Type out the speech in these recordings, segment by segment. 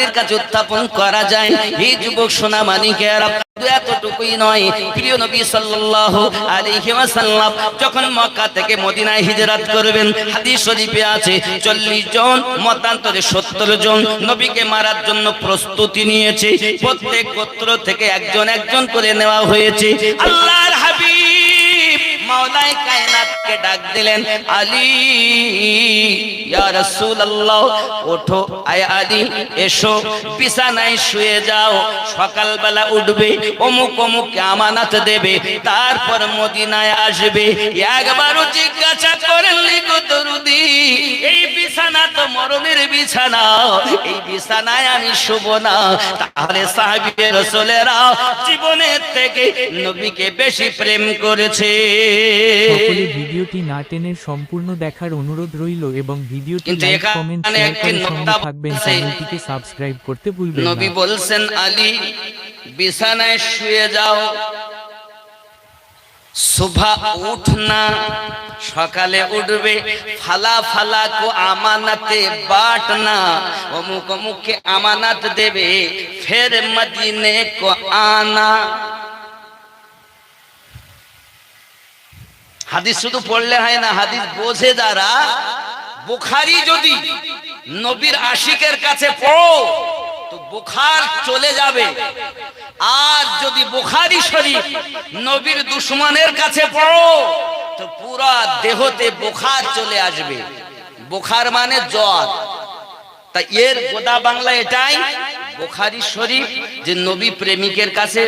এর কাছে উত্থাপন করা যায়। এই যুবক সোনা মানিকেরা এতটুকুই নয়, প্রিয় নবী সাল্লাল্লাহু আলাইহি ওয়াসাল্লাম যখন মক্কা থেকে মদিনায় হিজরত করবেন, হাদিস শরীফে আছে 40 জন মতান্তরে 70 জন নবীকে মারার জন্য প্রস্তুতি নিয়েছে। প্রত্যেক গোত্র থেকে একজন একজন করে নেওয়া হয়েছে। আল্লাহর হাবিব মাওলায়ে কায়নাতকে ডাক দিলেন, আলী ইয়া রাসূলুল্লাহ, ওঠো আয় আলী, এসো বিছানায় শুয়ে যাও, সকালবেলা উঠবে, অমুক অমুককে আমানত দেবে, তারপর মদিনায় আসবে। একবারও জিজ্ঞাসা করেননি গো দরুদি, এই বিছানা তো মরণের বিছানা, এই বিছানায় আমি শুব না। তাহলে সাহাবী রাসূলেরা জীবনের থেকে নবীকে বেশি প্রেম করেছে। সকলে ভিডিওটি না টেনে সম্পূর্ণ দেখার অনুরোধ রইল এবং ভিডিওটি লাইক, কমেন্ট, শেয়ার করে সঙ্গে থাকবেন। চ্যানেলটিকে সাবস্ক্রাইব করতে ভুলবেন না। নবী বলছেন, আলী বিছানায় শুয়ে যাও, সুবহ উঠনা, সকালে উঠবে, ফালা ফালা কো আমানতে বাটনা, অমুক অমুককে আমানত দেবে, ফের মদিনে কো আনা। হাদিস শুধু পড়লে হয় না, হাদিস বোঝে যারা, বুখারী যদি নবীর আশিকের কাছে পড়ো তো বুখার চলে যাবে, আর যদি বুখারী শরীফ নবীর দুশমনের কাছে পড়ো তো পুরা দেহতে বুখার চলে আসবে। বুখার মানে জ্বর। তা এর গোদা বাংলা এটাই, বুখারী শরীফ যে নবী প্রেমিকের কাছে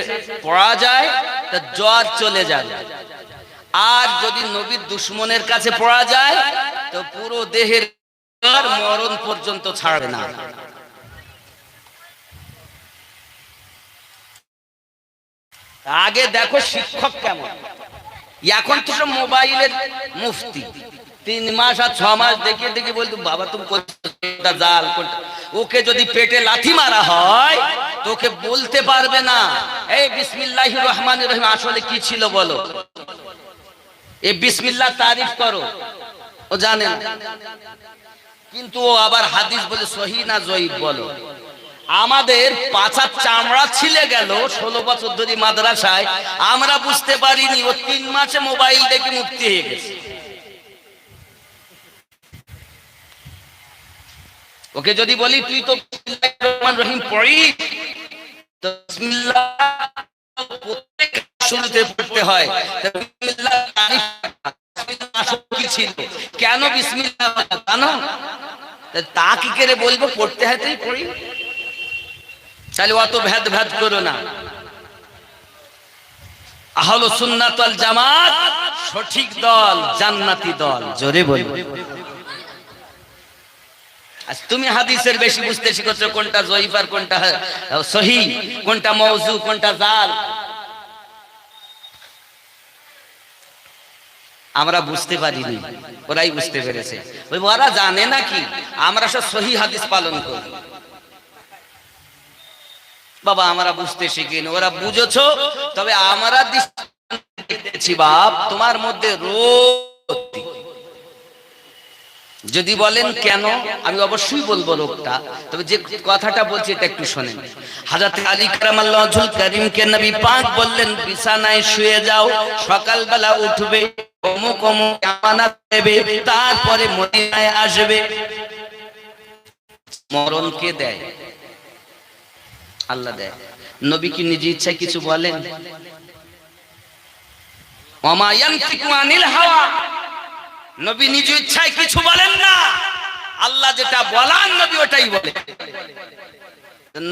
পড়া যায় তা জ্বর চলে যাবে, আর যদি নবীর দুশমনের কাছে পড়া যায় তো পুরো দেহের মরণ পর্যন্ত ছাড়বে না। আগে দেখো শিক্ষক কেমন, এখন তো সব মোবাইলের মুফতি। 3 মাস আর 6 মাস দেখিয়ে দেখে বলতো, বাবা তুমি কোনটা জাল কোনটা। ওকে যদি পেটে লাথি মারা হয় তো ওকে বলতে পারবে না, এই বিসমিল্লাহির রহমানির রহিম আসলে কি ছিল বলো, এই বিসমিল্লাহ তারিফ করো, ও জানে না। কিন্তু ও আবার হাদিস বলে সহিহ না জয়ীফ বলো। আমাদের পাছার চামড়া ছিলে গেল 16 বছর ধরে মাদ্রাসায়, আমরা বুঝতে পারিনি ও 3 মাসে মোবাইল দেখে মুক্তি হয়ে গেছে। ওকে যদি বলি তুই তো বিসমিল্লাহির রহমানির রহিম পড়ি, তো বিসমিল্লাহ প্রত্যেক শুরুতে পড়তে হয়, তো বিসমিল্লাহ তারিফ ছিল কেন বিসমিল্লাহ জানো, তা কি করে বলবো, পড়তে হয় তাই পড়ি। তাহলে অত ভেদ ভেদ করো না। আহলে সুন্নাত ওয়াল জামাত সঠিক দল, জান্নাতি দল, জোরে বলো। আজ তুমি হাদিসের বেশি বুঝতে শিখেছো, কোনটা জয়ীফ আর কোনটা সহিহ, কোনটা মওযু কোনটা জাল। আমরা বুঝতে পারিনি, ওরাই বুঝতে পেরেছে। ওরা জানে নাকি আমরা সব সহিহ হাদিস পালন করি। বাবা আমরা বুঝতে শিখিনি, ওরা বুঝেছো, তবে আমরা দেখতেছি বাপ তোমার মধ্যে রোগ। যদি বলেন কেন, আমি অবশ্যই বলবো রোগটা, তবে যে কথাটা বলছি এটা একটু শোনেন। হযরত আলী কারামাল্লাহু ওয়াজহুল কারীমকে নবী পাক বললেন, বিছানায় শুয়ে যাও, সকালবেলা উঠবে, অমুক অমুক আমানত দেবে, তারপরে মদিনায় আসবে। মরণ কে দেয়? আল্লাহ দেয়। নবী কি নিজ ইচ্ছায় কিছু বলেন? ওমা ইয়ানতিকু আনিল হাওয়া, নবী নিজ ইচ্ছায় কিছু বলেন না, আল্লাহ যেটা বলান নবী ওটাই বলে।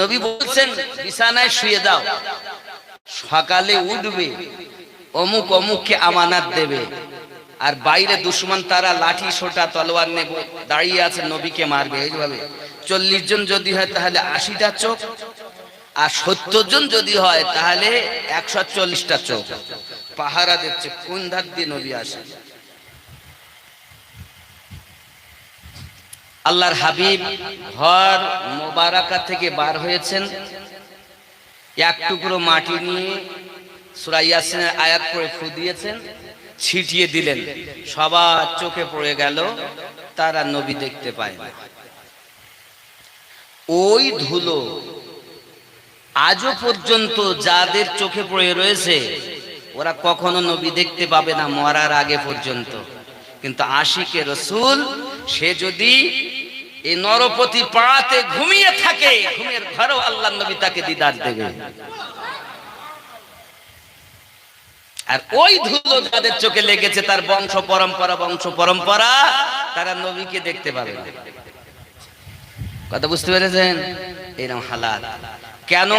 নবী বলছেন বিছানায় শুয়ে দাও, সকালে উঠবে, অমুক অমুককে আমানত দেবে, আর বাইরে দুশমন তারা লাঠি সোটা তলোয়ার নিয়ে দাঁড়িয়ে আছে, নবীকে মারবে। এইভাবে 40 জন যদি হয় তাহলে 80টা চোখ, আর 70 জন যদি হয় তাহলে 140টা চোখ পাহারা দিচ্ছে কোন ধার দিয়ে নবী আসে। আল্লাহর হাবিব ঘর মোবারকা থেকে বার হয়েছেন, এক টুকরো মাটি নিয়ে সূরা ইয়াসিনের আয়াত পড়ে ফু দিয়েছেন, ছিটিয়ে দিলেন, সবার চোখে পড়ে গেল, তারা নবী দেখতে পায় না। ওই ধুলো আজও পর্যন্ত যাদের চোখে পড়ে রয়েছে ওরা কখনো নবী দেখতে পাবে না মরার আগে পর্যন্ত। কিন্তু আশিকে রসুল সে যদি এই নরপতি পাড়াতে ঘুমিয়ে থাকে, ঘুমের ঘরেও আল্লাহ নবী তাকে দিদার দেবে। আর ওই ধুলো যাদের চোখে লেগেছে তার বংশ পরম্পরা তারা নবীকে দেখতে পাবে না। কথা বুঝতে পেরেছেন? এরকম হালাত। কেন?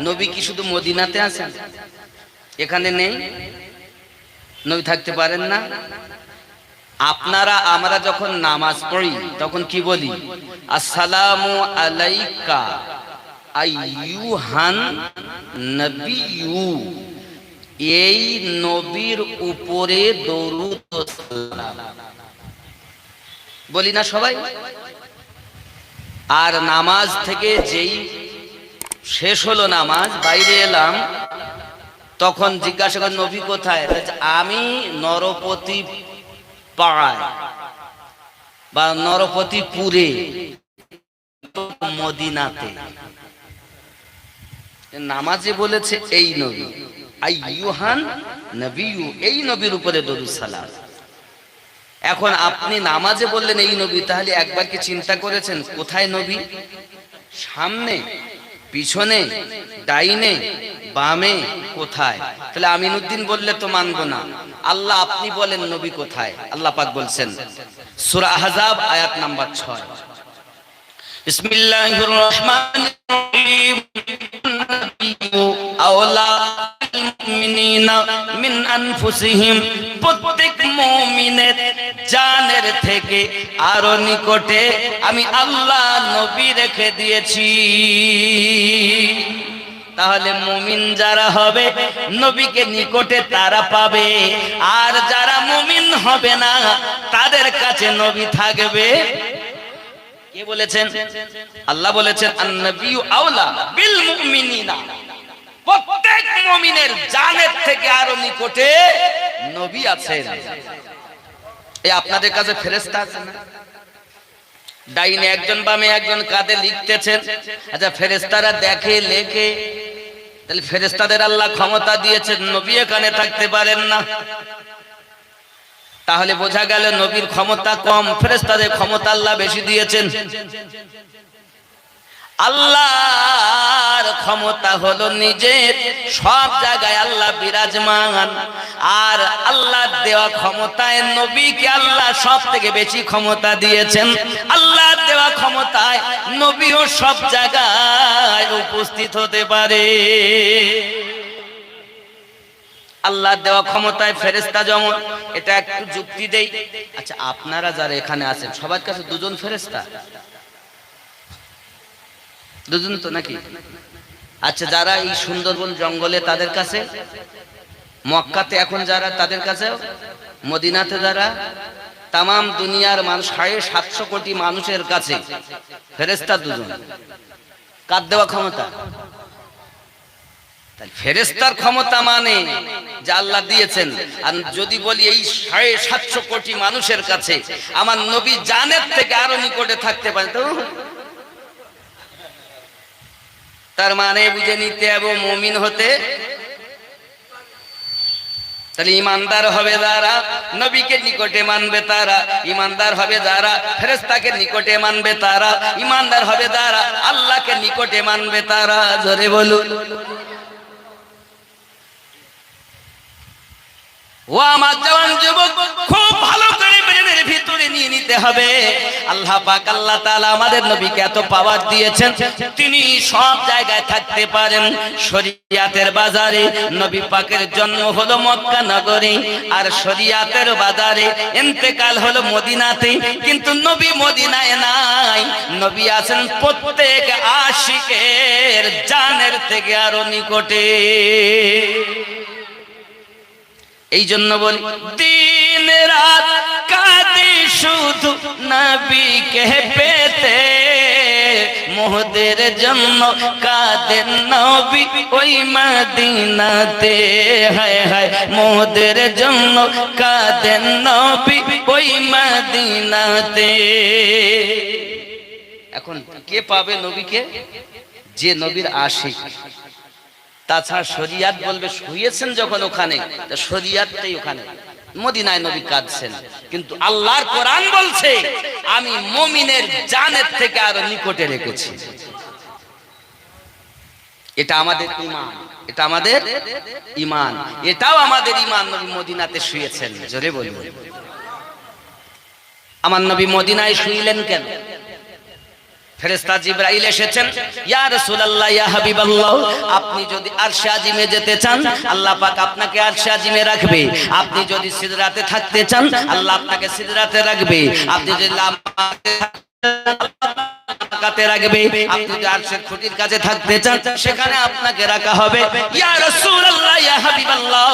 নবী কি শুধু মদিনাতে আছেন? এখানে নেই? নবী থাকতে পারেন না? আমরা যখন নামাজ পড়ি তখন কি বলি? আসসালামু আলাইকা আইয়ুহান নবিয়্যু। এই নবীর উপরে দরুদ ও সালাম বলি না সবাই? আর নামাজ থেকে যেই শেষ হলো নামাজ, বাইরে এলাম, তখন জিজ্ঞাসা করেন নবী কোথায়? আমি নরপতি পাড়ায় বা নরপতিপুরে, মদিনাতে। নামাজে বলেছে এই নবী আইয়ুহান নবিয়্যু, এই নবীর উপরে দরুদ সালাম। এখন আপনি নামাজে বললেন এই নবী, তাহলে একবার কি চিন্তা করেছেন কোথায় নবী? সামনে, পিছনে, ডাইনে, বামে, কোথায়? তাহলে আমিনউদ্দিন বললে তো মানবো না। আল্লাহ আপনি বলেন নবী কোথায়? আল্লাহ পাক বলছেন সূরা আহজাব আয়াত নাম্বার 6, বিসমিল্লাহির রহমানির রহিম, আওলা মুমিনিনা মিন আনফুসিহিম, প্রত্যেক মুমিনের জানের থেকে আরো নিকটে আমি আল্লাহ নবী রেখে দিয়েছি। তাহলে মুমিন যারা হবে নবীকে নিকটে তারা পাবে, আর যারা মুমিন হবে না তাদের কাছে নবী থাকবে। কে বলেছেন? আল্লাহ বলেছেন আন-নবিয়্যু আওলা বিল মুমিনিনা, প্রত্যেক মুমিনের জানের থেকে আরো নিকটে নবী আছেন। এই আপনাদের কাছে ফেরেশতা আছে না? ডাইনে একজন, বামে একজন, কাঁধে লিখতেছেন। আচ্ছা, ফেরেশতারা দেখে লেখে, তাহলে ফেরেশতাদের আল্লাহ ক্ষমতা দিয়েছেন, নবী এখানে থাকতে পারেন না। তাহলে বোঝা গেল নবীর ক্ষমতা কম, ফেরেশতাদের ক্ষমতা আল্লাহ বেশি দিয়েছেন। আল্লাহর ক্ষমতা হলো নিজের, সব জায়গায় আল্লাহ বিরাজমান। আর আল্লাহর দেওয়া ক্ষমতায় নবীকে আল্লাহ সব থেকে বেশি ক্ষমতা দিয়েছেন। আল্লাহর দেওয়া ক্ষমতায় নবীও সব জায়গায় উপস্থিত হতে পারে। আল্লাহর দেওয়া ক্ষমতায় ফেরেশতা যেমন, এটা একটু যুক্তি দেই। আচ্ছা, আপনারা যারা এখানে আছেন সবার কাছে দুজন ফেরেশতা? দুজন তো নাকি? আচ্ছা, যারা এই সুন্দরবন জঙ্গলে তাদের কাছে, মক্কাতে এখন যারা তাদের কাছে, মদিনাতে যারা, তামাম দুনিয়ার মানুষ 750 কোটি মানুষের কাছে ফেরেশতা দুজন। কার দেওয়া ক্ষমতা? ফেরেশতার ক্ষমতা মানে যা আল্লাহ দিয়েছেন। আর যদি বলি এই 750 কোটি মানুষের কাছে আমার নবী জানের থেকে আরো নিকটে থাকতে পারে, তো তার মানে বুঝে নিতে হবে মুমিন হতে। তাহলে ইমানদার হবে যারা নবীকে নিকটে মানবে তারা, ইমানদার হবে যারা ফেরেশতাকে নিকটে মানবে তারা, ইমানদার হবে যারা আল্লাহকে নিকটে মানবে তারা। জোরে বলুন। ও আমার জওয়ান যুবক, খুব ভালো করে ব্রেনের ভিতরে নিয়ে নিতে হবে। আল্লাহ পাক, আল্লাহ তাআলা আমাদের নবীকে এত পাওয়ার দিয়েছেন, তিনি সব জায়গায় থাকতে পারেন। শরিয়াতের বাজারে নবী পাকের জন্ম হলো মক্কা নগরে, আর শরিয়াতের বাজারে ইন্তেকাল হলো মদিনাতে। কিন্তু নবী মদিনায় নাই, নবী আছেন প্রত্যেক আশিকের জানের থেকে আরো নিকটে। এই জন্য বলি, দিন রাত কাঁদি শুধু নবীকে পেতে, মোহদের জন্য কাঁদেন নবী ওই মদিনাতে। হায় হায়, মোহদের জন্য কাঁদেন নবী ওই মদিনাতে। এখন কে পাবে নবীকে? যে নবীর আশিক। তাছাড়া শরিয়াত বলবে শুয়েছেন যখন ওখানে, তা শরিয়াতটাই ওখানে। মদিনায় নবী কাঁদছেন, কিন্তু আল্লাহর কোরআন বলছে আমি মুমিনের জানের থেকে আরো নিকটে রেখেছি। এটা আমাদের ঈমান, এটা আমাদের ঈমান, এটাও আমাদের ঈমান। নবী মদিনাতে শুয়েছেন, জোরে বলুন। আমার নবী মদিনায় শুইলেন কেন? ফেরেশতা জিবরাইল এসেছেন, ইয়া রাসূলুল্লাহ, ইয়া হাবিবাল্লাহ, আপনি যদি আরশে আজিমে যেতে চান, আল্লাহ পাক আপনাকে আরশে আজিমে রাখবে। আপনি যদি সিদরাতে থাকতে চান, আল্লাহ আপনাকে সিদরাতে রাখবে। আপনি যদি লামাতে রাখবে। আপনি যদি আরশের খুঁটির কাছে থাকতে চান, সেখানে আপনাকে রাখা হবে। ইয়া রাসূলুল্লাহ, ইয়া হাবিবাল্লাহ,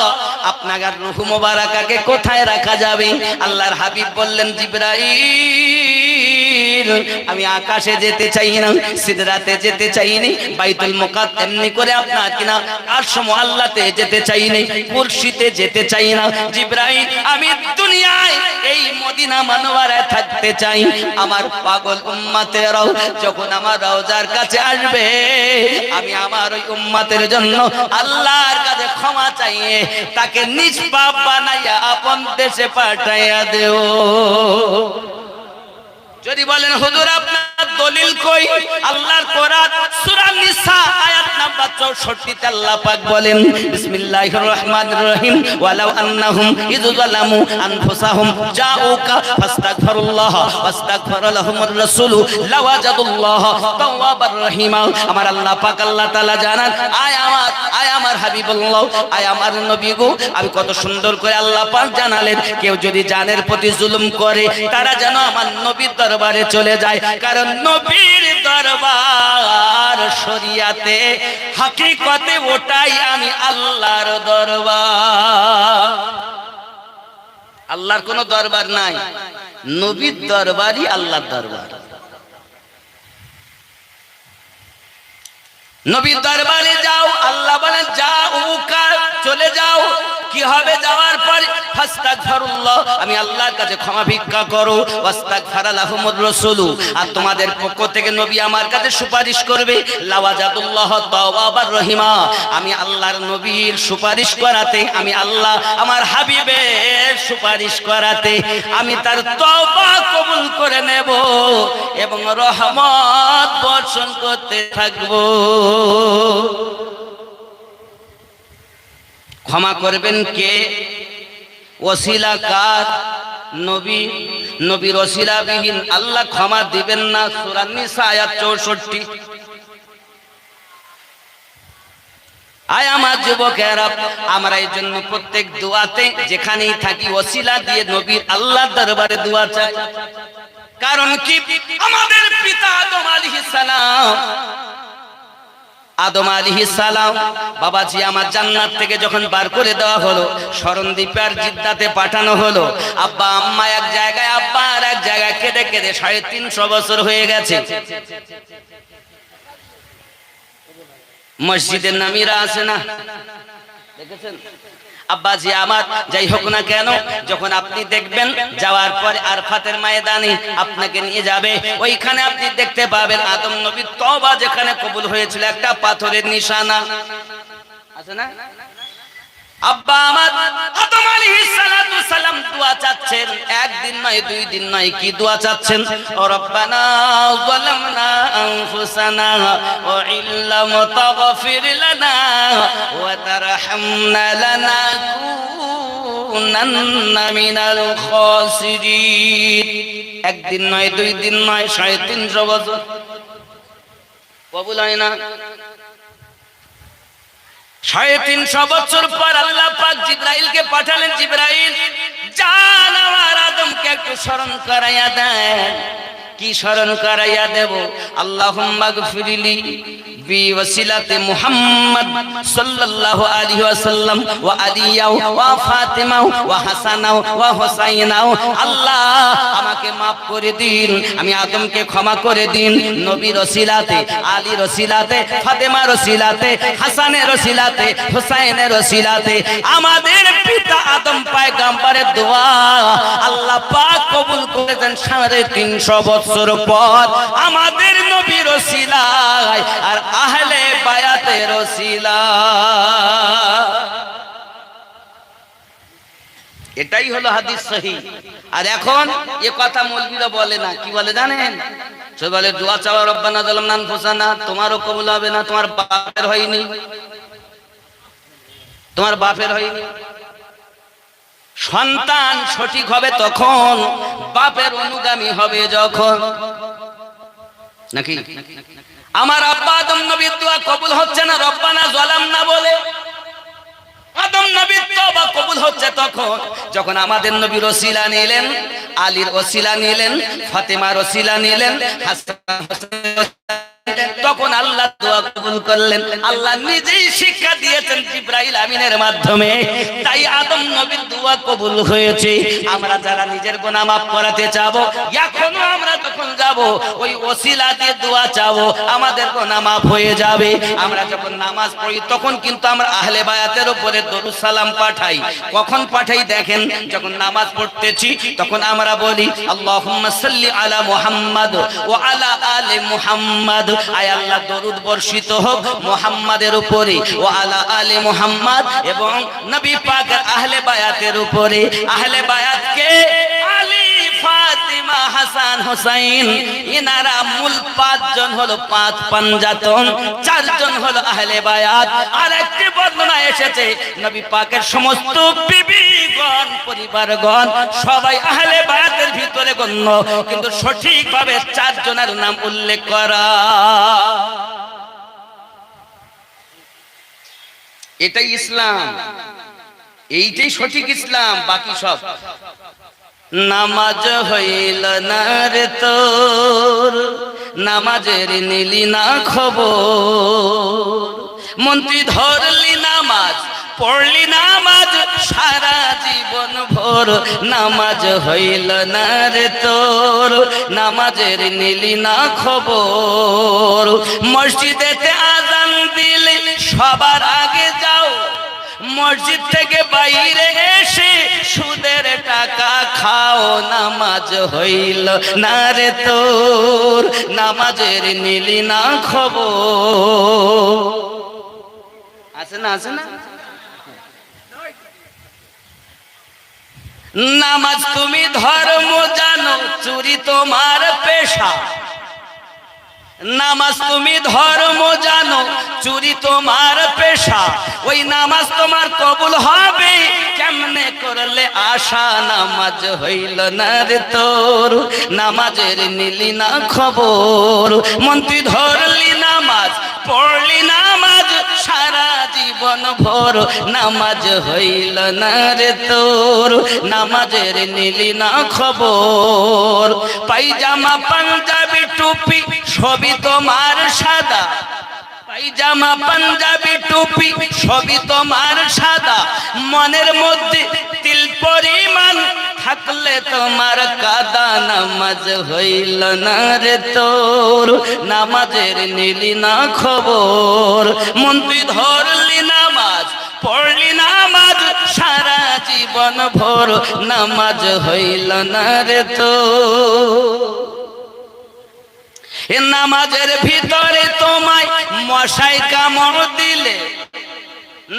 আপনার রূহ মুবারাকাকে কোথায় রাখা যাবে? আল্লাহর হাবিব বললেন, জিবরাইল, আমি আকাশে যেতে চাই না, সিদরাতে যেতে চাই না, বাইতুল মুকাদ্দাস এমনি করে আপনার কিনা আরশ মুআল্লাতে যেতে চাই না, কুরসিতে যেতে চাই না। জিবরাইল, আমি দুনিয়ায় এই মদিনা মুনাওয়ারায় থাকতে চাই। আমার পাগল উম্মতেরাও যখন আমার রওজার কাছে আসবে, আমি আমার ওই উম্মতের জন্য আল্লাহর কাছে ক্ষমা চাইয়ে তাকে নিষ্পাপ বানাইয়া আপন দেশে পাঠাইয়া দেও। যদি বলেন হুজুর আপনার দলিল কই? আল্লাহর কোরআন সূরা নিসা আয়াত নাম্বার 64 তে আল্লাহ পাক বলেন, বিসমিল্লাহির রহমানির রহিম, ওয়ালাউ আন্নাহুম ইয যালামু আনফুসাহুম জাউকা ফাস্তাগফিরুল্লাহ ওয়াস্তাগফারা লাহুমুর রাসূল লাওয়াজাদুল্লাহ তাওয়াবার রহিমা। আমার আল্লাহ পাক আল্লাহ তাআলা জানান, আয় আমার হাবিবুল্লাহ, আয় আমার নবী গো, আমি কত সুন্দর করে আল্লাহ পাক জানালেন, কেউ যদি জানের প্রতি জুলুম করে, তারা যেন আমার নবীর দরবারে চলে যায়। কারণ নবীর দরবার শরিয়াতে, হাকিকতে ওটাই আমি আল্লাহর দরবার। আল্লাহর কোনো দরবার নাই, নবীর দরবারই আল্লাহর দরবার। নবীর দরবারে যাও, আল্লাহ বলেন যাউকা, চলে যাও। কি হবে যাওয়ার পর? ফাস্তাগফিরুল্লাহ, আমি আল্লাহর কাছে ক্ষমা ভিক্ষা করো, ওয়াস্তাগফারা লাহুমুর রাসূল, আর তোমাদের পক্ষ থেকে নবী আমার কাছে সুপারিশ করবে, লাওয়াজাদুল্লাহ তাওয়াবার রহিমা। আমি আল্লাহর নবীর সুপারিশ করাতে, আমি আল্লাহ আমার হাবিবের সুপারিশ করাতে আমি তার তওবা কবুল করে নেব এবং রহমত বর্ষণ করতে থাকব। ক্ষমা করবেন কে? ওসিলা কার? নবী। নবীর ওসিলা বিহীন আল্লাহ ক্ষমা দিবেন না। সূরা নিসা আয়াত 64। আয় আমার যুবকেরা, আমরা এই জন্য প্রত্যেক দোয়াতে যেখানেই থাকি ওসিলা দিয়ে নবীর আল্লাহর দরবারে দোয়া চাই। কারণ কি? আমাদের পিতা আদম আলাইহিস সালাম, আদম আলাইহিস সালাম বাবাজি আমার জান্নাত থেকে যখন বার করে দেওয়া হলো, শরণদ্বীপে আর জিদ্দাতে পাঠানো হলো। আব্বা আম্মা এক জায়গায়, আব্বা আর এক জায়গায়, কেঁদে কেঁদে 350 বছর হয়ে গেছে। মসজিদের নামিরা আছে না, দেখেছেন? আব্বাজি আমার, যাই হোক না কেন, যখন আপনি দেখবেন যাওয়ার পরে আরফাতের ময়দানে আপনাকে নিয়ে যাবে, ওইখানে আপনি দেখতে পাবেন আদম নবীর তওবা যেখানে কবুল হয়েছিল, একটা পাথরের নিশানা আছে না? আব্বা আমার আদম আলাইহিস সালাতু সালাম দোয়া চাচ্ছেন, একদিন নয়, 2 দিন নয়, কি দোয়া চাচ্ছেন? ও রব্বানা যালামনা আনফুসানা ওয়া ইল্লাম তাগফির লানা ওয়া তারহামনা লানাকুনান্না মিনাল খাসিরিন। একদিন নয়, 2 দিন নয়, 350 বছর কবুল হয় না। 350 বছর পর আল্লাহ পাক জিবরাইলকে পাঠালেন, জিবরাইল যান আমার আদমকে একটু স্মরণ করাইয়া দেন। কি স্মরণ করাইয়া দেব? আল্লাহুম্মা গফিরলি বিওয়াসিলাতে মুহাম্মদ সাল্লাল্লাহু আলাইহি ওয়াসাল্লাম ওয়া আলিয়া ওয়া ফাতিমা ওয়া হাসানা ওয়া হুসাইনা, আল্লাহ আমাকে maaf করে দিন, আমি আদমকে ক্ষমা করে দিন। নবীর ওসিলাতে, আলীর ওসিলাতে, ফাতেমার ওসিলাতে, হাসানের ওসিলাতে, হুসাইনের ওসিলাতে আমাদের পিতা আদম পয়গম্বরের দোয়া আল্লাহ পাক কবুল করেছেন 350 বছর পর আমাদের নবীর ওসিলায় আর আহলে বায়াতের ওসিলায়। এটাই হলো হাদিস সহিহ। আর এখন এ কথা মৌলবীরা বলে না, কি বলে জানেন? সে বলে দোয়া চাওয়া রব্বানা যালামনা আনফুসানা, তোমারও কবুল হবে না, তোমার বাপের হয়নি, তোমার বাপের হয়নি। সন্তান সঠিক হবে তখন, বাপের অনুগামী হবে যখন, নাকি? আমার আব্বা আদম নবীর দোয়া কবুল হচ্ছে না রব্বানা যালামনা বলে, আদম নবীর তওবা কবুল হচ্ছে তখন যখন আমাদের নবীর ওসিলা নিলেন, আলীর ওসিলা নিলেন, ফাতেমার ওসিলা নিলেন, হাসান তখন আল্লাহ দোয়া কবুল করলেন। আল্লাহ নিজেই শিক্ষা দিয়েছেন জিবরাইল আমিনের মাধ্যমে, তাই আদম নবীর দোয়া কবুল হয়েছে। আমরা যারা নিজের গুনাহ মাফ করাতে চাবো, এখনো আমরা যখন যাব ওই ওসিলা দিয়ে দোয়া চাবো, আমাদের গুনাহ মাফ হয়ে যাবে। আমরা যখন নামাজ পড়ি তখন কিন্তু আমরা আহলে বায়াতের উপরে দরুদ সালাম পাঠাই। কখন পাঠাই দেখেন, যখন নামাজ পড়তেছি তখন আমরা বলি আল্লাহুম্মা সাল্লি আলা মুহাম্মাদ ওয়া আলা আলি মুহাম্মাদ, আয় আল্লাহ দরুদ বর্ষিত হোক মুহাম্মাদের উপরে, ও আলা আলি মুহাম্মাদ, এবং নবী পাকের আহলে বায়াতের উপরে। আহলে বায়াতকে আলী, ফাতিমা, হাসান, হুসাইন ইনারা মূল 5 জন হলো 5 পাঞ্জাতন, 4 জন হলো আহলে বায়াত। আর একটি বর্ণনা এসেছে নবী পাকের সমস্ত বিবিগণ, পরিবারগণ সবাই আহলে বায়াতের ভিতরে গণ্য, কিন্তু সঠিকভাবে 4 জনের নাম উল্লেখ করা। এটাই ইসলাম, এইটাই সঠিক ইসলাম। বাকি সব নামাজ হইল না রে তোর, নামাজের নিলি না খবর, মন্ত্রী ধরলি নামাজ, পড়লি নামাজ সারা জীবন ভোর, নামাজ হইল না রে তোর, নামাজের নিলি না খবর। মসজিদেতে আজান দিলে সবার আগে যাও, মসজিদ থেকে বাইরে এসে সুদের টাকা খাও, নামাজ হইল না রে তোর, নামাজের নিলি না খবর। আছে না, আছে না? নামাজ তুমি ধর্ম জানো, চুরি তোমার পেশা, নামাজ তুমি ধর্ম জানো, চুরি তোমার পেশা, ওই নামাজ তোমার কবুল হবে কেমনে করলে আশা, নামাজ হইল না রে তোর, নামাজের নিলি না খবর। মন্ত্রী ধরলি নামাজ, পড়লি নামাজ সারা জীবন ভোর, নামাজ হইল না রে তোর, নামাজের নিলি না খবর। পায়জামা, পাঞ্জাবি, টুপি সবই তোমার সাদা, পায়জামা, পাঞ্জাবি, টুপি সবই তোমার সাদা, মনের মধ্যে তিল পরিমাণ থাকলে তোমার কাদা, নামাজ হইল না রে তোর, নামাজের নিলি না খবর। মন্ত্রী ধরলি নামাজ, পড়লি নামাজ সারা জীবন ভোর, নামাজ হইল না রে তোর। এ নামাজের ভিতরে তোমায় মশায় কামড় দিলে,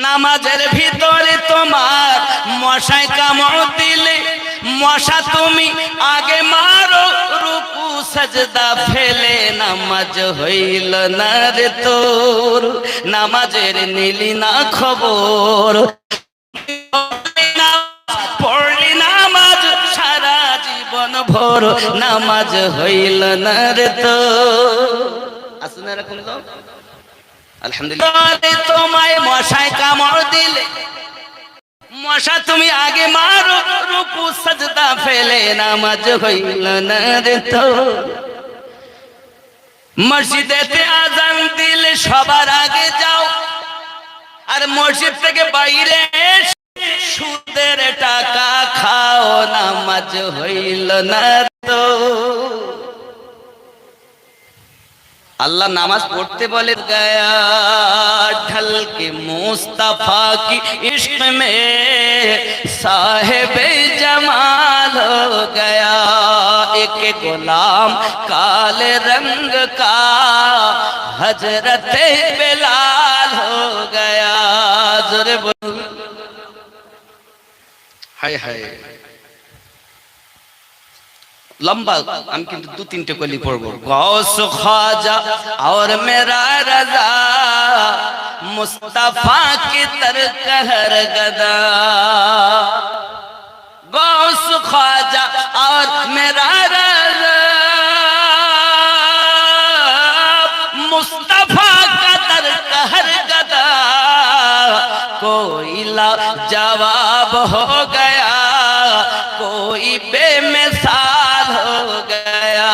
নামাজের ভিতরে তোমার মশায় কামড় দিলে, মশা তুমি আগে মারো, রুকু সাজদা ফেলে, নামাজ হইল না রে তোর, নামাজের নিলি না খবর। পড়লি নামাজ সারা জীবন ভোর, নামাজ হইল না রে তোর। আসুন এরকম তো আলহামদুলিল্লাহ। তোমায় মশায় কামড় দিলে, মশা তুমি আগে মারো, রুকু সাজদা ফেলে, নামাজ হইল না রে তোর। মসজিদেতে আজান দিলে সবার আগে যাও, আর মসজিদ থেকে বাইরে সুদের টাকা খাও, নামাজ হইল না তো। अल्लाह नमाज पढ़ते बोले गया ढल के मुस्तफा की इश्क में साहिब जमाल हो गया। एक गुलाम काले रंग का हजरत बिलाल हो गया। जोरे बोल हाय हाय लंबा हम किंतु दो तीन टेकली पढ़बो। गौस ख्वाजा और मेरा रजा मुस्तफा की तरकहर गदा। गौस ख्वाजा और मेरा रजा मुस्तफा का तरकहर गदा। कोई लाजवाब हो गया, कोई बेमिसाल हो गया।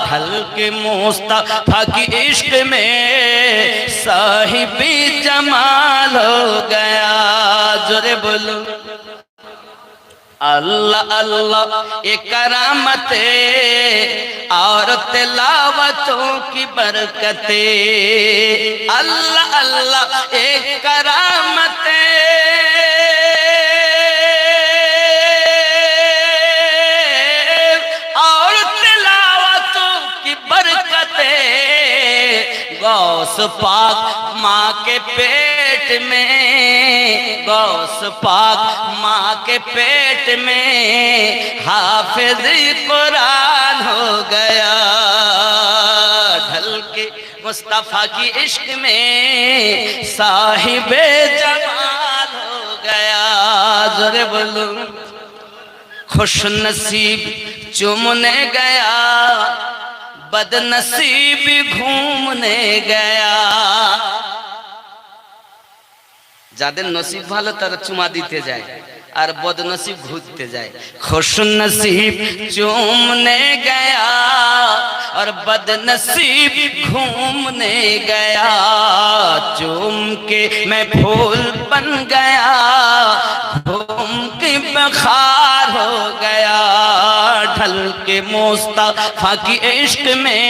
ढल के मुस्तफा की इश्क में साहिबी जमाल हो गया। जोरे बोलो अल्लाह अल्लाह ये करामते और तिलावतों की बरकते। अल्लाह अल्लाह ये करामते गौस पाक माँ के पेट में, गौस पाक माँ के पेट में हाफिज कुरान हो गया। ढल के मुस्तफा की इश्क में साहिबे जमाल हो गया। जोरे बोलो खुश नसीब चुमने गया, बदनसीब घूमने गया। যাদের নসিব ভালো তারা চুমা দিতে যায়, আর বদনসিব ঘুরতে যায়। खुश नसीब चूमने गया और बदनसीब घूमने गया। चूम के मैं फूल बन गया, घूम के बखार हो गया। ढल के मुस्तफा की इश्क में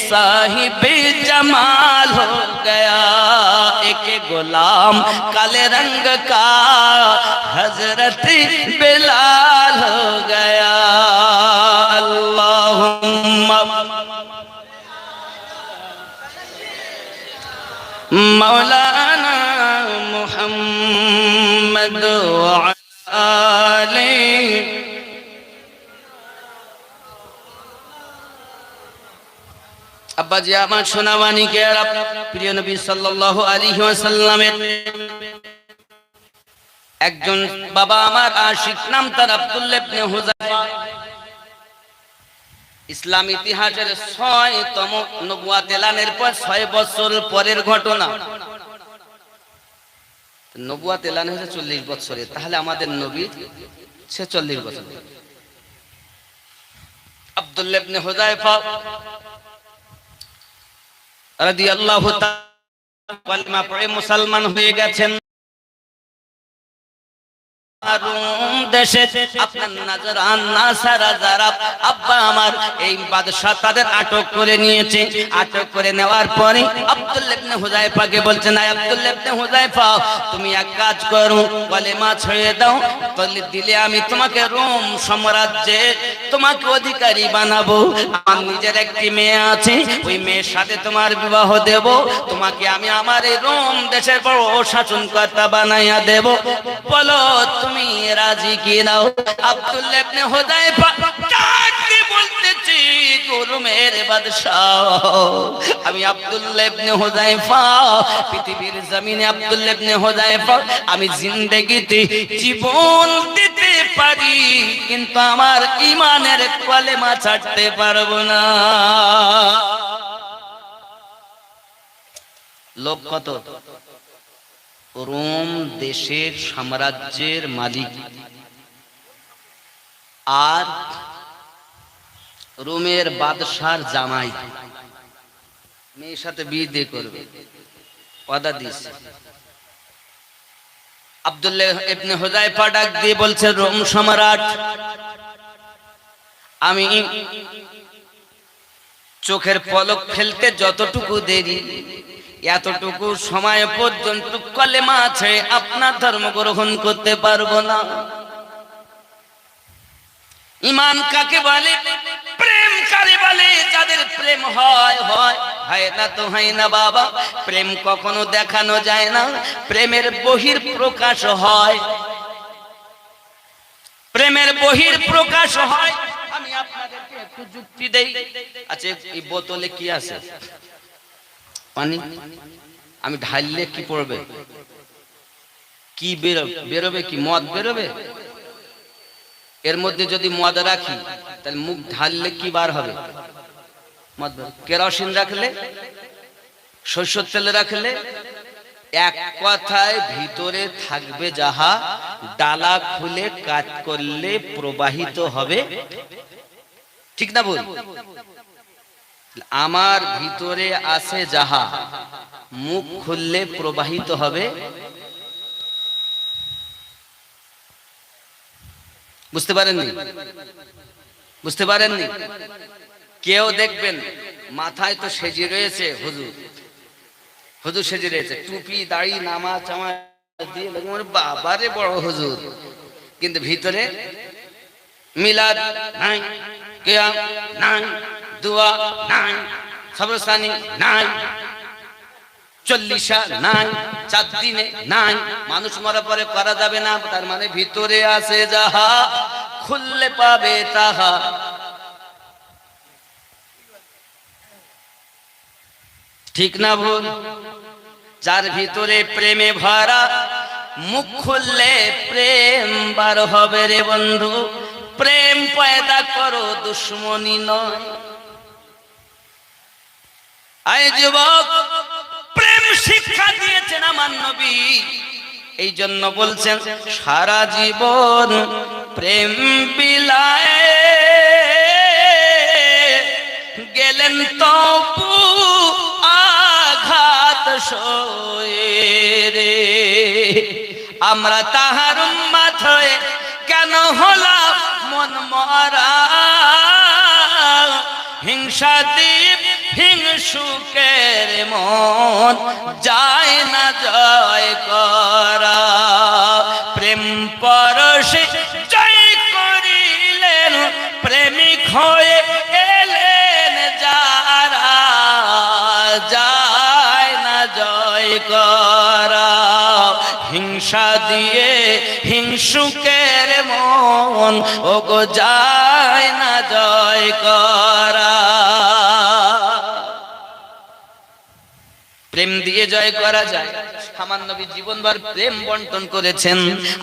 साहिब जमाल हो गया। एक गुलाम काले रंग का हजरत बिलाल हो गया। अल्लाहुम्मा मौलाना मुहम्मद व आले। अब्बा जी आमार सोनावानी के प्रिय नबी सल्लल्लाहु अलैहि वसल्लमेर একজন বাবা আমার আশিক, নাম তার আব্দুল্লাহ ইবনে হুযায়ফা। ইসলাম ইতিহাসের ৬তম নবুয়াত এলানের পর ৬ বছর পরের ঘটনা। নবুয়াত এলান হয়েছে ৪০ বছরে, তাহলে আমাদের নবী ৪৬ বছর। আব্দুল্লাহ ইবনে হুযায়ফা রাদিয়াল্লাহু তাআলা কালিমা পড়ে মুসলমান হয়ে গেছেন। দেশে আপনার নাজরান নাসারা যারা আব্বা আমার এই বাদশা তাদের আটক করে নিয়েছে। আটক করে নেওয়ার পরে আব্দুল্লাহ ইবনে হুযায়ফাকে বলছেন, আয় আব্দুল্লাহ ইবনে হুযায়ফা, তুমি এক কাজ করো, কলেমা ছড়িয়ে দাও, তাহলে দিলে আমি তোমাকে রোম সাম্রাজ্যে তোমাকে অধিকারী বানাবো। আমার নিজের একটি মেয়ে আছে, ওই মেয়ের সাথে তোমার বিবাহ দেব, তোমাকে আমি আমার এই রোম দেশের বড় শাসনকর্তা বানাইয়া দেব। বলো তুমি রাজি কি নাও? আব্দুল্লাহ ইবনে হুযায়ফা ডাকতে বলতেছি, রোমের বাদশাহ আমি আব্দুল্লাহ ইবনে হুযায়ফা, পৃথিবীর জমিনে আব্দুল্লাহ ইবনে হুযায়ফা, আমি জিন্দেগিতে জীবন দিতে পারি কিন্তু আমার ঈমানের কলেমা ছাড়তে পারবো না। লোক কত? রোম দেশের সাম্রাজ্যের মালিক, আর রোমের বাদশার জামাই। মেয়ের সাথে বিয়ে করবে, ওয়াদা দিয়েছে। আব্দুল্লাহ ইবনে হুযায়ফা ডাক দিয়ে বলছে, রোম সম্রাট, আমি চোখের পলক ফেলতে যতটুকু দেরি, এতটুকু সময় পর্যন্ত কলেমা আছে আপনার ধর্ম গ্রহণ করতে পারবো না। ঈমান কাকে বলে? প্রেম কারে বলে? যাদের প্রেম হয় হয়, হয় না তো হয় না বাবা। প্রেম কখনো দেখানো যায় না, প্রেমের বহির প্রকাশ হয়, প্রেমের বহির প্রকাশ হয়। আমি আপনাদেরকে একটু যুক্তি দেই। আচ্ছা, এই বোতলে কি আছে? পানি। আমি ঢাললে কি পড়বে? কি বেরোবে? কি মদ বেরোবে? এর মধ্যে যদি মদ রাখি তাহলে মুখ ঢাললে কি বার হবে? মদ। কেরোসিন রাখলে, সরষের তেল রাখলে, এক কথায় ভিতরে থাকবে যাহা, ডালা খুলে কাজ করলে প্রবাহিত হবে, ঠিক না বল? আমার ভিতরে আছে যাহা, মুখ খুললে প্রবাহিত হবে। বুঝতে পারেননি? বুঝতে পারেননি? কেউ দেখবেন মাথায় তো সেজে রয়েছে হুজুর, হুজুর সেজে রয়েছে, টুপি দাড়ি নামাজ চামাজ দিয়ে বাবারে বড় হুজুর, কিন্তু ভিতরে মিলাদ নাই, কিয়াম নাই, দোয়া নাই, সবরস্থানি নাই, চল্লিশা নাই, 4 দিনে নাই, মানুষ মরা পরে করা যাবে না। তার মানে ভিতরে আছে যাহা, খুললে পাবে তাহা। ঠিক না ভুল? যার ভিতরে প্রেমে ভরা, মুখ খুললে প্রেম বার হবে রে বন্ধু। প্রেম পয়দা করো, দুশ্মনী নয়। আয় যুবক, প্রেম শিক্ষা দিয়েছেন আমার নবী, এই জন্য বলছেন সারা জীবন প্রেম বিলায় গেলেন তবু আঘাত সয়ে রে। আমরা তাহার উম্মত হয়ে কেন হলাম মন মরা? হিংসা দ্বীপ হিংসুকের মন যায় না জয় করা। প্রেম পরশে জয় করিলেন, প্রেমিক হয়ে এলেন যারা, যায় না জয় করা। হিংসা দিয়ে হিংসুকের মন ওগো যায় না জয় করা। প্রেম দিয়ে জয় করা যায়। আমার নবী জীবনভর প্রেম বন্টন করেছেন।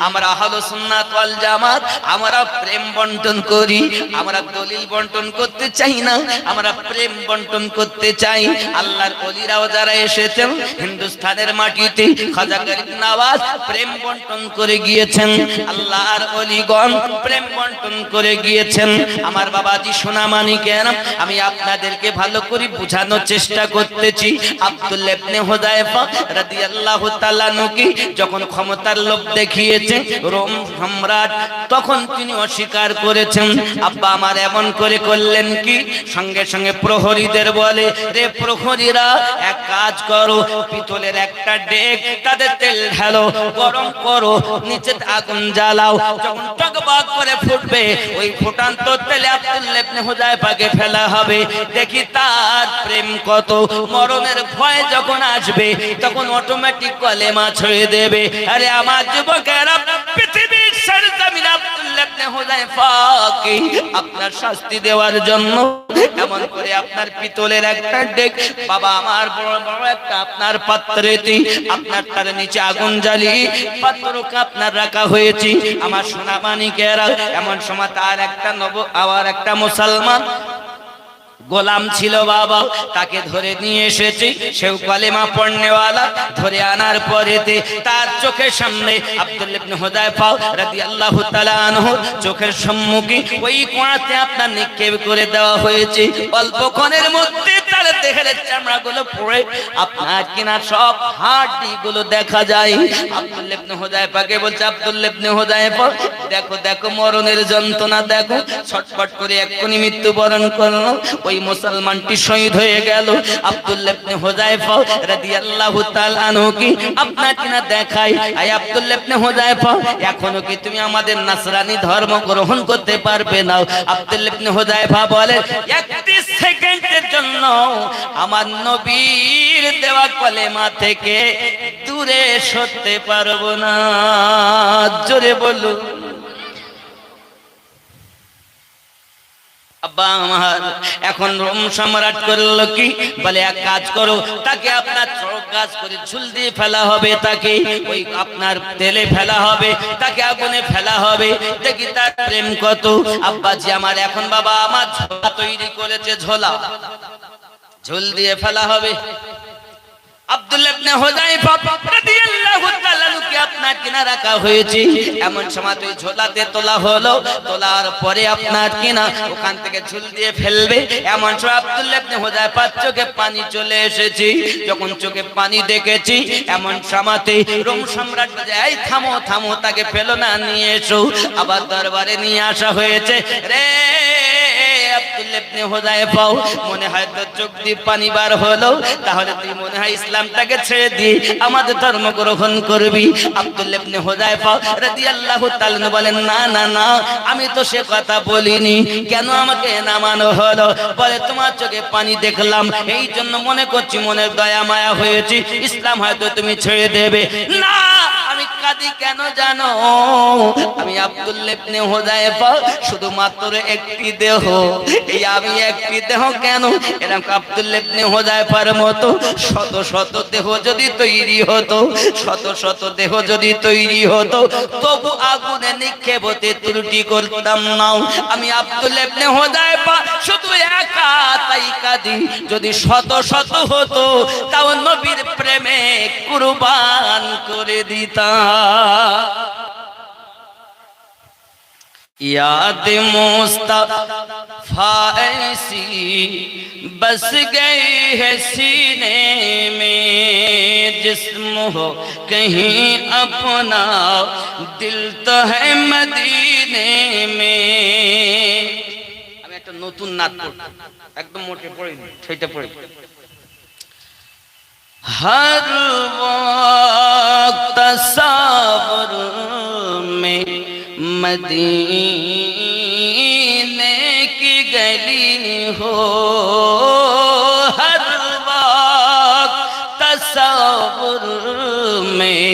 আমরা আহলে সুন্নাত ওয়াল জামাত, আমরা প্রেম বন্টন করি। আমরা দলিল বন্টন করতে চাই না, আমরা প্রেম বন্টন করতে চাই। আল্লাহর ওলিরাও যারা এসেছেন হিন্দুস্তানের মাটিতে, খাজা গরিব নওয়াজ প্রেম বন্টন করে গিয়েছেন। আল্লাহর ওলিগণ প্রেম বন্টন করে গিয়েছেন। আমার বাবাজি সোনামানিকের, আমি আপনাদেরকে ভালো করে বোঝানোর চেষ্টা করতেছি। আব্দুল্লাহ ইবনে হুযায়ফা রাদিয়াল্লাহু তাআলা নকি যখন ক্ষমতার লোভ দেখিয়েছে রোম সম্রাট, তখন তিনি অস্বীকার করেছেন। আব্বা আমার এমন করে করলেন কি? সঙ্গে সঙ্গে প্রহরীদের বলে, রে প্রহরীরা, এক কাজ করো, পিতলের একটা ডেক, তাতে তেল ঢালো, গরম করো, নিচে আগুন জ্বালাও, যখন টকবক করে ফুটবে ওই ফুটান্ত তেলে আব্দুল্লাহ ইবনে হুযায়ফাকে ফেলা হবে। দেখি তার প্রেম কত। মরণের ভয় যখন আসবে তখন অটোমেটিক কলেমা ছড়িয়ে দেবে। আরে আমার যুবকেরা, পৃথিবীর সরজমিনে আব্দুল্লাহ ইবনে হুযায়ফাকে আপনার শাস্তি দেওয়ার জন্য এমন করে আপনার পিতলের একটা ডেক, বাবা আমার বড় বড় একটা আপনার পাত্রেতে আপনার তার নিচে আগুন জ্বালিয়ে পাত্রকে আপনার রাখা হয়েছে। আমার সোনামানিকেরা, এমন সময় তার একটা আবার একটা মুসলমান গোলাম ছিল বাবা, তাকে ধরে নিয়ে এসেছে। সেও কালেমা পড়নেওয়ালা। ধরে আনার পরেতে তার চোখের সামনে আব্দুল্লাহ ইবনে হুযায়ফা রাদিয়াল্লাহু তাআলা আনহু চোখের সম্মুখে ওই কোণাতে আপনার নিক্ষেপ করে দেওয়া হয়েছে। অল্পক্ষণের মধ্যে তার দেহের চামড়াগুলো পড়ে আপনার কিনা সব হাড়ি গুলো দেখা যায়। আব্দুল্লাহ ইবনে হুযায়ফাকে বলছে, আব্দুল্লাহ ইবনে হুযায়ফা দেখো দেখো মরণের যন্ত্রণা দেখো, ছটফট করে এক্ষুনি মৃত্যুবরণ করলো। ওই মুসলমানটি শহীদ হয়ে গেল। আব্দুল্লাহ ইবনে হুযায়ফা রাদিয়াল্লাহু তাআলা আনহু কি আপনার কিনা দেখাই, আই আব্দুল্লাহ ইবনে হুযায়ফা এখনো কি তুমি আমাদের নাসরানি ধর্ম গ্রহণ করতে পারবে না? আব্দুল্লাহ ইবনে হুযায়ফা বলে, একটি সেকেন্ডের জন্য আমার নবীর দেওয়া কলেমা থেকে দূরে সরতে পারবো না। জোরে বলুন। আব্বা আমার এখন রোম সম্রাট করলো কি বলে, এক কাজ করো, তাকে আপনার চোখ গাছ করে ঝুল দিয়ে ফেলা হবে, তাকে ওই আপনার তেলে ফেলা হবে, তাকে আগুনে ফেলা হবে, দেখি তার প্রেম কত। আব্বাজি আমার এখন বাবা আমার ঝোলা তৈরি করেছে, ঝোলা ঝুল দিয়ে ফেলা হবে। আব্দুল্লাহ ইবনে হুযায়ফা রাদিয়াল্লাহু তাআলা কে আপনার কিনা রাখা হয়েছে। এমন সময় তুই ঝোলাতে তোলা হলো, তোলার পরে আপনার কিনা ওখান থেকে ঝুল দিয়ে ফেলবে। এমন সময় আব্দুল্লাহ ইবনে হুযায়ফার চোখে পানি চলে এসেছে। যখন চোখে পানি দেখেছি, এমন সময়তে রোম সম্রাট বলে, এই থামো থামো, তাকে ফেলো না, নিয়ে এসো। আবার দরবারে নিয়ে আসা হয়েছে। রে আব্দুল্লাহ ইবনে হুযায়ফা মনে হয় তোর চোখ দিয়ে পানি বার হলো, তাহলে তুই মনে হয় ইসলামটাকে ছেড়ে দিয়ে আমাদের ধর্ম গ্রহণ করবি। আব্দুল্লাহ ইবনে হুযায়ফা রাদিয়াল্লাহু তাআলা বলেন, না না না, আমি তো সে কথা বলিনি, কেন আমাকে নামানো হলো? বলে, তোমার চোখে পানি দেখলাম, এই জন্য মনে করছি মনের দয়া মায়া হয়েছে, ইসলাম হয়তো তুমি ছেড়ে দেবে। না, আমি কাঁদি কেন জানো? আমি আব্দুল্লাহ ইবনে হুযায়ফা শুধুমাত্র একটি দেহ, এই আমি একটি দেহ কেন? এরকম আব্দুল্লাহ ইবনে হুযায়ফার মতো শত শত দেহ যদি তৈরি হতো, শত শত দেহ যদি তৈরি হতো, তবু আগুনে নিক্ষেপ হতে ত্রুটি করতাম না। আমি আব্দুল্লাহ ইবনে হুযায়ফা শুধু একা তাই কাঁদি, যদি শত শত হতো তাও নবীর প্রেমে কুরবান করে দিতাম। याद मुस्तफा ऐसी बस गई है सीने में, जिस्म हो कहीं अपना दिल तो है मदीने में। আমি একটা নতুন নাত পড়ব, একদম মোটে পড়ি সেটা পড়ি। हर वक्त तसव्वुर में मदीने की गली हो, हर वक्त तसव्वुर में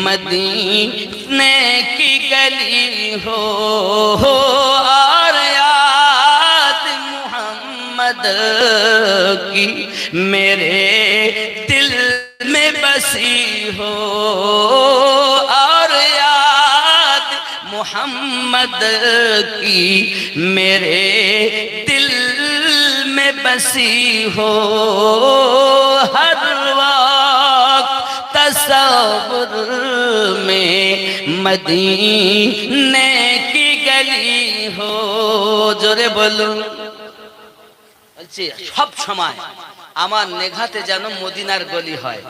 मदीने की गली हो, और याद मोहम्मद की मेरे दिल में बसी हो, और याद मोहम्मद की मेरे दिल में बसी हो, हर वक्त तसव्वुर में मदीने की गली हो। जोरे बोलो। সব সময় আমার নেঘাতে যেন মদিনার গলি হয়,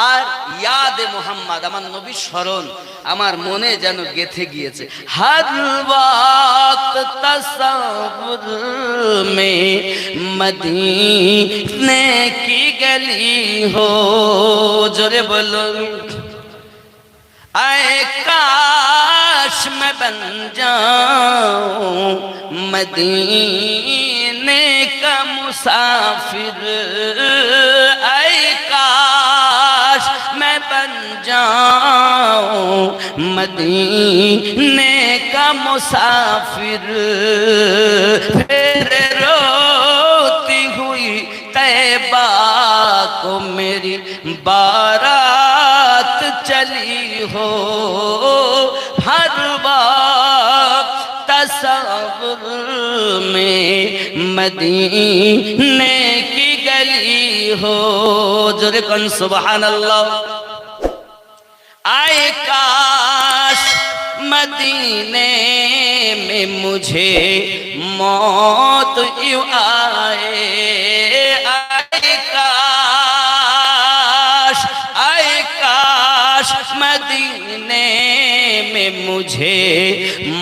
আর ইয়াদে মোহাম্মদ আমার নবীর স্মরণ আমার মনে যেন গেঁথে গিয়েছে। হর ওয়াক্ত তসব্বুর মে মদীনে কি গলি হো। জোরে বলো। आए काश मैं बन जाऊं मदीने का मुसाफिर, आए काश मैं बन जाऊं मदीने का मुसाफिर, फिर रोती हुई तैबा को मेरी बारात चली हो, हर वक्त तसव्वुर में मदीने की गली हो। जोरे कौन सुभान अल्लाह। आए काश मदीने में मुझे मौत यूं आए, मुझे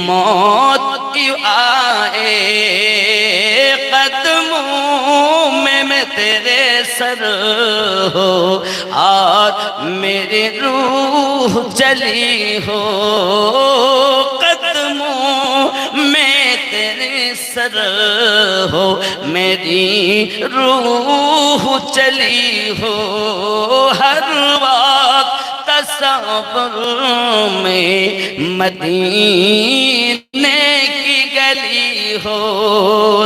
मौत क्यों आए, कदमों में मैं तेरे सर हो और मेरी रूह चली हो, कदमों में तेरे सर हो मेरी रूह चली हो, हर वक्त तसव्वुर में मदीने की गली हो।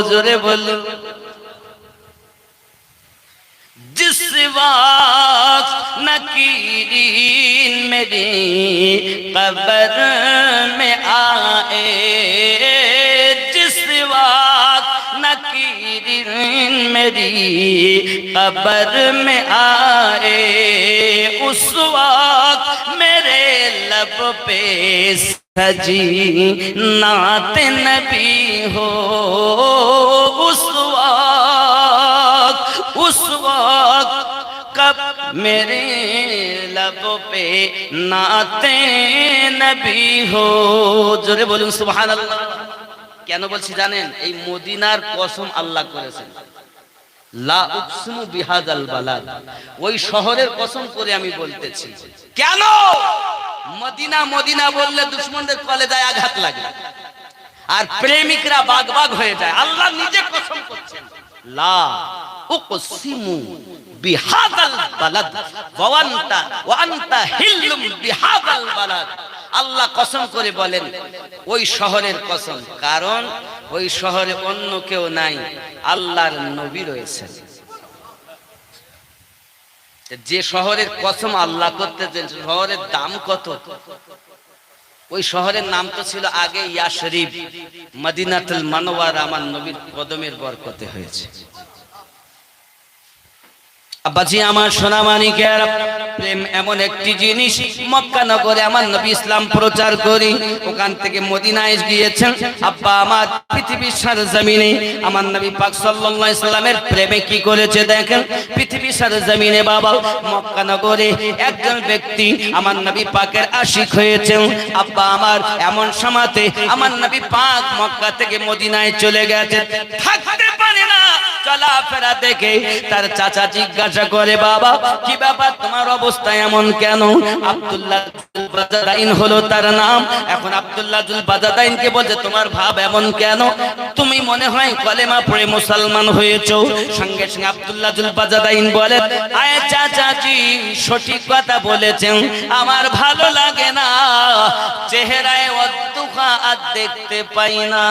जोरे बोलो। जिस वक्त नकीरीन मेरी कब्र में आए, जिस वक्त नकीरीन मेरी कब्र में आए, उस वक्त मेरे लब पे सजी नात नबी हो, उस वक्त कब मेरे लबों पे नाते नबी हो। जोरे बोलুন সুবহানাল্লাহ। কেন বলছি জানেন? এই মদিনার কসম আল্লাহ করেছেন, লা উকসিমু বিহাদাল বালাদ, ওই শহরের কসম করে আমি বলতেছি। কেন? মদিনা মদিনা বললে দুশমনদের কলেজায় আঘাত লাগে আর প্রেমিকরা বাগবাগ হয়ে যায়। আল্লাহ নিজে কসম করছেন, লা উকসিমু বিহাদাল বালাদ ওয়া আনতা হিল্লুম বিহাদাল বালাদ। আল্লাহ কসম করে বলেন ওই শহরের কসম, কারণ ওই শহরে অন্য কেউ নাই, আল্লাহর নবী রয়েছেন। যে শহরের কসম আল্লাহ করতেছেন, শহরের দাম কত? ওই শহরের নাম তো ছিল আগে ইয়াশরিব, মদিনাতুল মুনাওয়ারা, আমার নবীর কদমের বরকতে হয়েছে। আব্বাজি আমার সোনা মানিকের, প্রেম এমন একটি জিনিস, মক্কা নগরে আমার নবী ইসলাম প্রচার করি, ওখান থেকে মদিনায় গিয়েছেন। আব্বা আমার পৃথিবীর সরজমিনে আমার নবী পাক সাল্লাল্লাহু আলাইহি সাল্লামের প্রেমে কি করেছে দেখেন। পৃথিবীর সরজমিনে বাবা মক্কা নগরে একজন ব্যক্তি আমার নবী পাকের আশিক হয়েছেন। আব্বা আমার এমন সময়তে আমার নবী পাক মক্কা থেকে মদিনায় চলে গেছেন, থাকতে পারে না। চলাফেরা দেখে তার চাচা জিজ্ঞাসা করে, বাবা কি ব্যাপার, তোমার অবস্থা এমন কেন? আব্দুল্লাহ জুল বাজাদাইন হলো তার নাম। এখন আব্দুল্লাহ জুল বাজাদাইনকে বলছে, তোমার ভাব এমন কেন? তুমি মনে হয় কলেমা পড়ে মুসলমান হয়েছো। সঙ্গে সঙ্গে আব্দুল্লাহ জুল বাজাদাইন বলে, আয় চাচাজি সঠিক কথা বলেছেন, আমার ভালো লাগে না, চেহারায় অদ্দুখা আর দেখতে পাই না।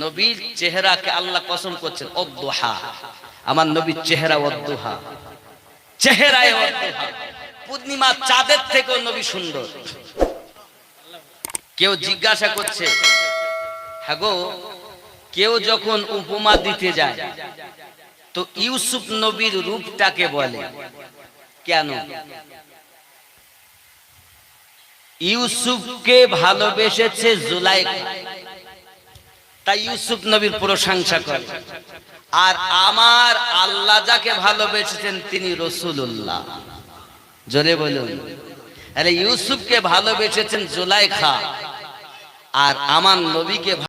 নবীর চেহারাকে আল্লাহ কসম করছেন, অদ্দুহা, আমার নবীর চেহারা অদ্দুহা, চেহারায় অদ্দুহা, পূর্ণিমা চাঁদের থেকেও নবী সুন্দর। কেউ জিজ্ঞাসা করছে, হ্যাঁ গো, কেউ যখন উপমা দিতে যায় তো ইউসুফ নবীর রূপটাকে বলে কেন? ইউসুফকে ভালোবেসেছে জুলাইখা, তাই ইউসুফ নবীর প্রশংসা করে। আর আমার আল্লাহ যাকে ভালোবেসেছেন তিনি রাসূলুল্লাহ। জোরে বলুন। আরে ইউসুফকে ভালোবেসেছেন জুলাইখা, আর আমার নবীকে